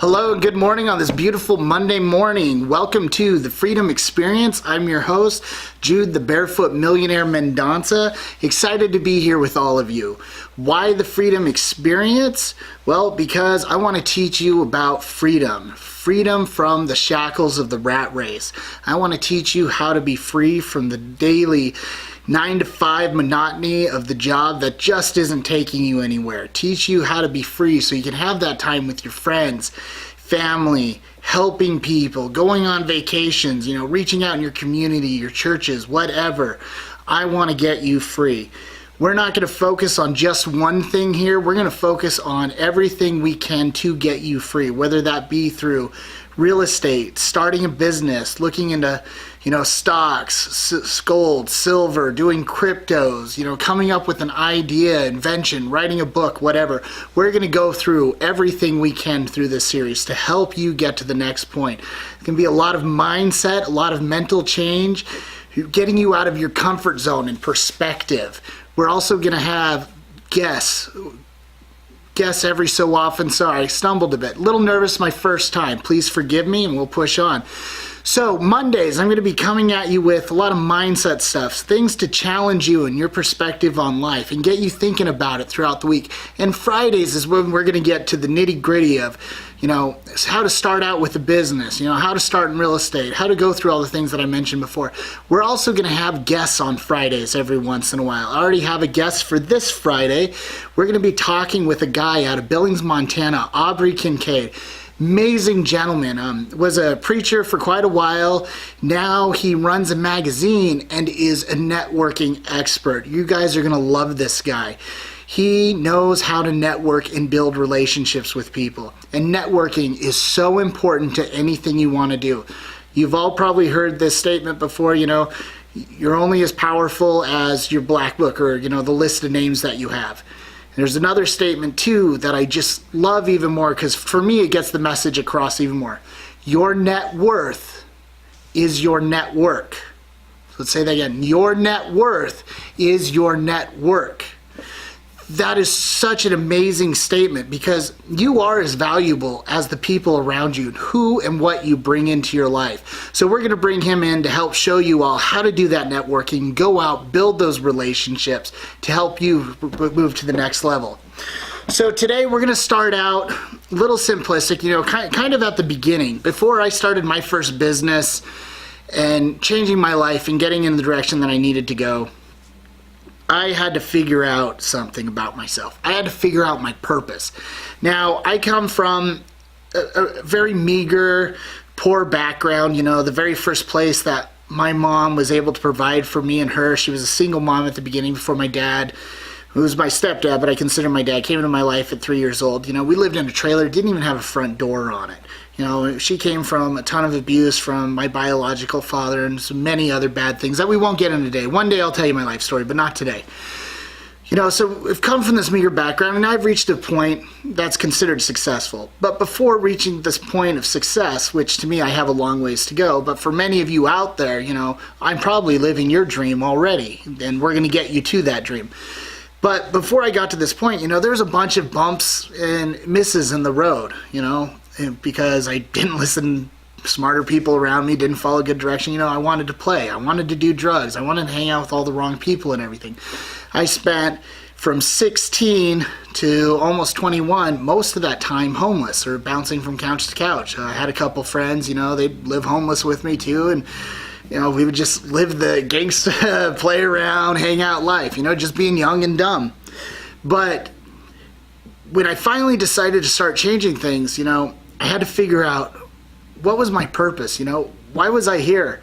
Hello, good morning on this beautiful Monday morning. Welcome to the Freedom Experience. I'm your host, Jude the Barefoot Millionaire Mendonça. Excited to be here with all of you. Why the Freedom Experience? Well, because I want to teach you about freedom. Freedom from the shackles of the rat race. I want to teach you how to be free from the daily 9-to-5 monotony of the job that just isn't taking you anywhere. Teach you how to be free so you can have that time with your friends, family, helping people, going on vacations, reaching out in your community, your churches, whatever. I want to get you free. We're not going to focus on just one thing here. We're going to focus on everything we can to get you free, whether that be through real estate, starting a business, looking into stocks, gold, silver, doing cryptos, coming up with an idea, invention, writing a book, whatever. We're going to go through everything we can through this series to help you get to the next point. It can be a lot of mindset, a lot of mental change, getting you out of your comfort zone and perspective. We're also going to have guests every so often. Sorry, I stumbled a bit. A little nervous my first time. Please forgive me and we'll push on. So Mondays, I'm going to be coming at you with a lot of mindset stuff, things to challenge you and your perspective on life and get you thinking about it throughout the week. And Fridays is when we're going to get to the nitty gritty of, how to start out with a business, how to start in real estate, how to go through all the things that I mentioned before. We're also going to have guests on Fridays every once in a while. I already have a guest for this Friday. We're going to be talking with a guy out of Billings, Montana, Aubrey Kincaid. Amazing gentleman, was a preacher for quite a while. Now he runs a magazine and is a networking expert. You guys are going to love this guy. He knows how to network and build relationships with people. And networking is so important to anything you want to do. You've all probably heard this statement before, you're only as powerful as your black book or, the list of names that you have. There's another statement too that I just love even more because for me it gets the message across even more. Your net worth is your network. So let's say that again. Your net worth is your network. That is such an amazing statement because you are as valuable as the people around you, who and what you bring into your life. So we're going to bring him in to help show you all how to do that networking, go out, build those relationships to help you move to the next level. So today we're going to start out a little simplistic, kind of at the beginning. Before I started my first business and changing my life and getting in the direction that I needed to go, I had to figure out something about myself. I had to figure out my purpose. Now, I come from a very meager, poor background. The very first place that my mom was able to provide for me and her, she was a single mom at the beginning before my dad, who was my stepdad, but I consider my dad, came into my life at 3 years old. We lived in a trailer, didn't even have a front door on it. She came from a ton of abuse from my biological father and so many other bad things that we won't get into today. One day I'll tell you my life story, but not today. So I've come from this meager background and I've reached a point that's considered successful. But before reaching this point of success, which to me I have a long ways to go, but for many of you out there, I'm probably living your dream already and we're going to get you to that dream. But before I got to this point, there's a bunch of bumps and misses in the road, because I didn't listen to smarter people around me, didn't follow good direction. I wanted to play. I wanted to do drugs. I wanted to hang out with all the wrong people and everything. I spent from 16 to almost 21, most of that time homeless or bouncing from couch to couch. I had a couple friends, they'd live homeless with me too. And, we would just live the gangsta, play around, hang out life, just being young and dumb. But when I finally decided to start changing things, I had to figure out what was my purpose, why was I here?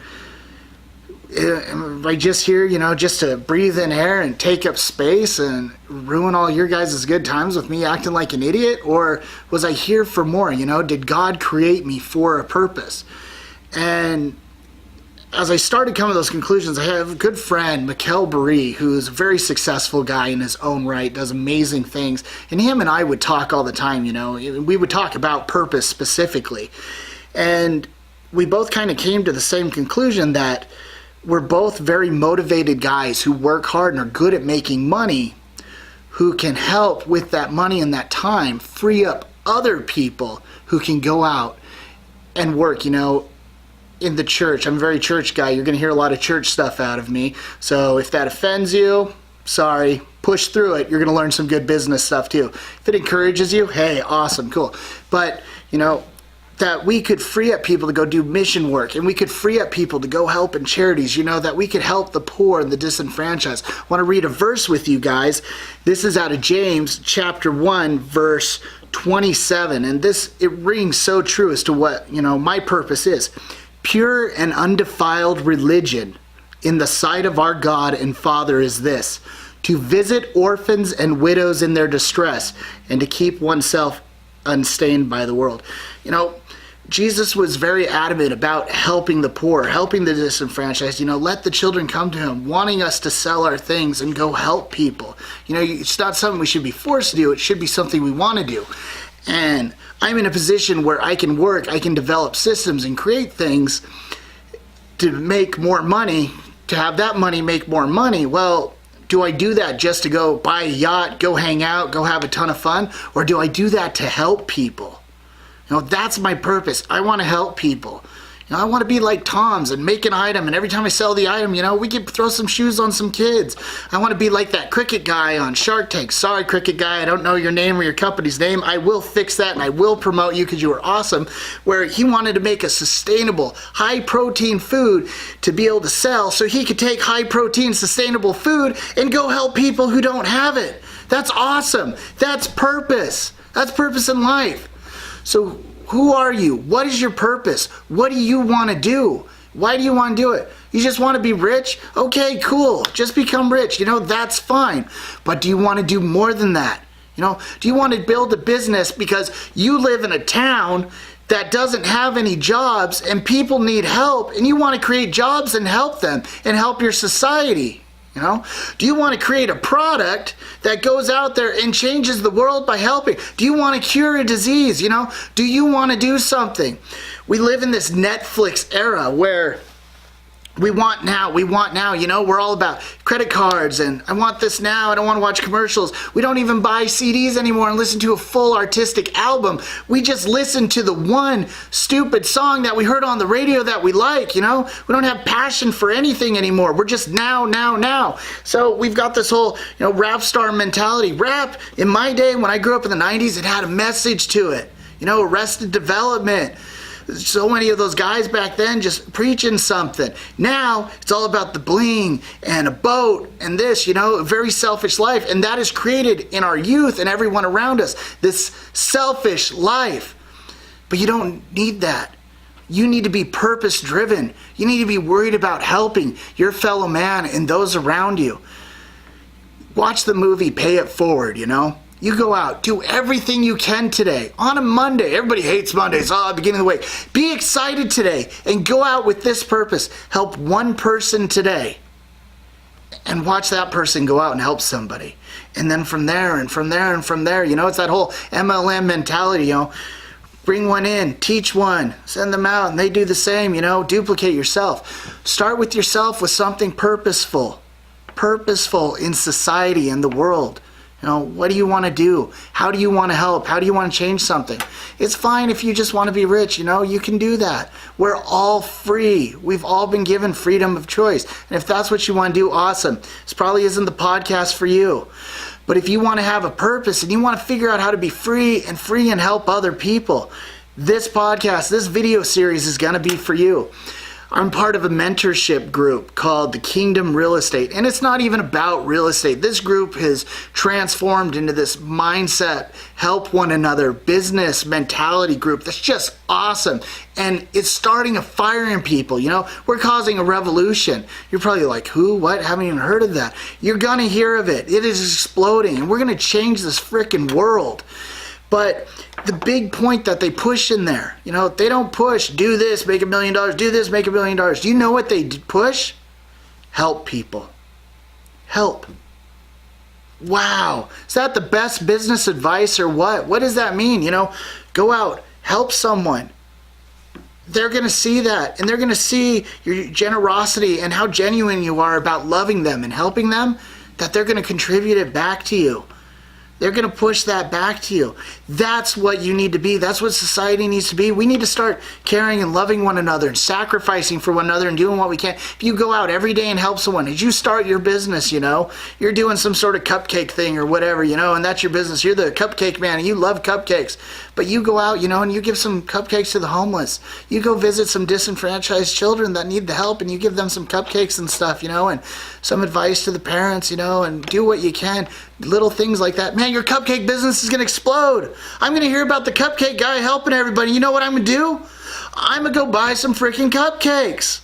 Am I just here, just to breathe in air and take up space and ruin all your guys' good times with me acting like an idiot? Or was I here for more, Did God create me for a purpose? And as I started coming to those conclusions, I have a good friend, Mikkel Baree, who's a very successful guy in his own right, does amazing things. And him and I would talk all the time, we would talk about purpose specifically. And we both kind of came to the same conclusion that we're both very motivated guys who work hard and are good at making money, who can help with that money and that time free up other people who can go out and work, you know, in the church. I'm a very church guy. You're going to hear a lot of church stuff out of me. So if that offends you, sorry, push through it. You're going to learn some good business stuff too. If it encourages you, hey, awesome, cool. But, you know, that we could free up people to go do mission work, and we could free up people to go help in charities, you know, that we could help the poor and the disenfranchised. I want to read a verse with you guys. This is out of James chapter 1, verse 27. And this, it rings so true as to what, you know, my purpose is. Pure and undefiled religion in the sight of our God and Father is this: to visit orphans and widows in their distress, and to keep oneself unstained by the world. You know, Jesus was very adamant about helping the poor, helping the disenfranchised. You know, let the children come to him, wanting us to sell our things and go help people. You know, it's not something we should be forced to do. It should be something we want to do. And I'm in a position where I can work, I can develop systems and create things to make more money, to have that money make more money. Well, do I do that just to go buy a yacht, go hang out, go have a ton of fun? Or do I do that to help people? You know, that's my purpose. I want to help people. You know, I want to be like Tom's and make an item, and every time I sell the item, you know, we could throw some shoes on some kids. I want to be like that cricket guy on Shark Tank. Sorry, cricket guy, I don't know your name or your company's name. I will fix that, and I will promote you because you were awesome. Where he wanted to make a sustainable, high-protein food to be able to sell so he could take high-protein, sustainable food and go help people who don't have it. That's awesome. That's purpose. That's purpose in life. So who are you? What is your purpose? What do you want to do? Why do you want to do it? You just want to be rich? Okay, cool. Just become rich. You know, that's fine. But do you want to do more than that? You know, do you want to build a business because you live in a town that doesn't have any jobs and people need help, and you want to create jobs and help them and help your society? You know, do you want to create a product that goes out there and changes the world by helping? Do you want to cure a disease? You know, do you want to do something? We live in this Netflix era where we want now, you know, we're all about credit cards and I want this now, I don't want to watch commercials. We don't even buy CDs anymore and listen to a full artistic album. We just listen to the one stupid song that we heard on the radio that we like, you know? We don't have passion for anything anymore. We're just now. So we've got this whole, you know, rap star mentality. Rap, in my day, when I grew up in the 90s, it had a message to it. You know, Arrested Development. So many of those guys back then just preaching something. Now it's all about the bling and a boat and this, you know, a very selfish life. And that is created in our youth and everyone around us, this selfish life. But you don't need that. You need to be purpose driven. You need to be worried about helping your fellow man and those around you. Watch the movie Pay It Forward, you know. You go out, do everything you can today. On a Monday, everybody hates Mondays, beginning of the week. Be excited today and go out with this purpose. Help one person today. And watch that person go out and help somebody. And then from there, you know, it's that whole MLM mentality, you know. Bring one in, teach one, send them out, and they do the same, you know. Duplicate yourself. Start with yourself with something purposeful. Purposeful in society and the world. You know, what do you want to do? How do you want to help? How do you want to change something? It's fine if you just want to be rich, you know, you can do that. We're all free. We've all been given freedom of choice. And if that's what you want to do, awesome. This probably isn't the podcast for you. But if you want to have a purpose and you want to figure out how to be free and help other people, this podcast, this video series is going to be for you. I'm part of a mentorship group called the Kingdom Real Estate, and it's not even about real estate. This group has transformed into this mindset, help one another, business mentality group that's just awesome. And it's starting a fire in people, you know? We're causing a revolution. You're probably like, who, what? Haven't even heard of that. You're gonna hear of it. It is exploding, and we're gonna change this freaking world. But the big point that they push in there, you know, they don't push, do this, make $1 million, do this, make $1 million. Do you know what they push? Help people. Help. Wow. Is that the best business advice or what? What does that mean? You know, go out, help someone. They're going to see that, and they're going to see your generosity and how genuine you are about loving them and helping them, that they're going to contribute it back to you. They're going to push that back to you. That's what you need to be. That's what society needs to be. We need to start caring and loving one another and sacrificing for one another and doing what we can. If you go out every day and help someone, as you start your business, you're doing some sort of cupcake thing or whatever, and that's your business. You're the cupcake man and you love cupcakes. But you go out, and you give some cupcakes to the homeless. You go visit some disenfranchised children that need the help and you give them some cupcakes and stuff, and some advice to the parents, and do what you can. Little things like that. Man, your cupcake business is going to explode. I'm going to hear about the cupcake guy helping everybody. You know what I'm going to do? I'm going to go buy some freaking cupcakes.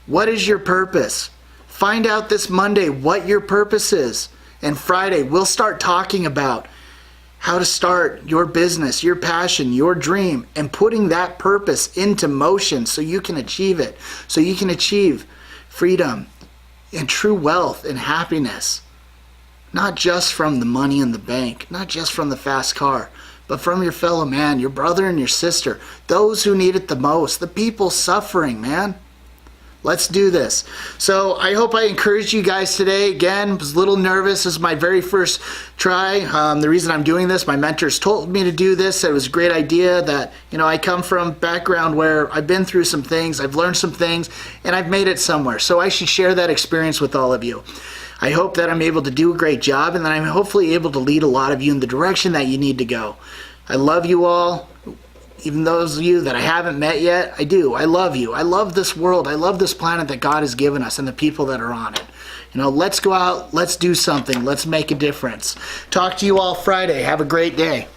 What is your purpose? Find out this Monday what your purpose is. And Friday, we'll start talking about how to start your business, your passion, your dream, and putting that purpose into motion so you can achieve it. So you can achieve freedom and true wealth and happiness. Not just from the money in the bank, not just from the fast car, but from your fellow man, your brother and your sister, those who need it the most, the people suffering, man. Let's do this. So I hope I encouraged you guys today. Again, I was a little nervous. This is my very first try. The reason I'm doing this, my mentors told me to do this. It was a great idea that, I come from a background where I've been through some things, I've learned some things, and I've made it somewhere. So I should share that experience with all of you. I hope that I'm able to do a great job and that I'm hopefully able to lead a lot of you in the direction that you need to go. I love you all. Even those of you that I haven't met yet, I do. I love you. I love this world. I love this planet that God has given us and the people that are on it. Let's go out. Let's do something. Let's make a difference. Talk to you all Friday. Have a great day.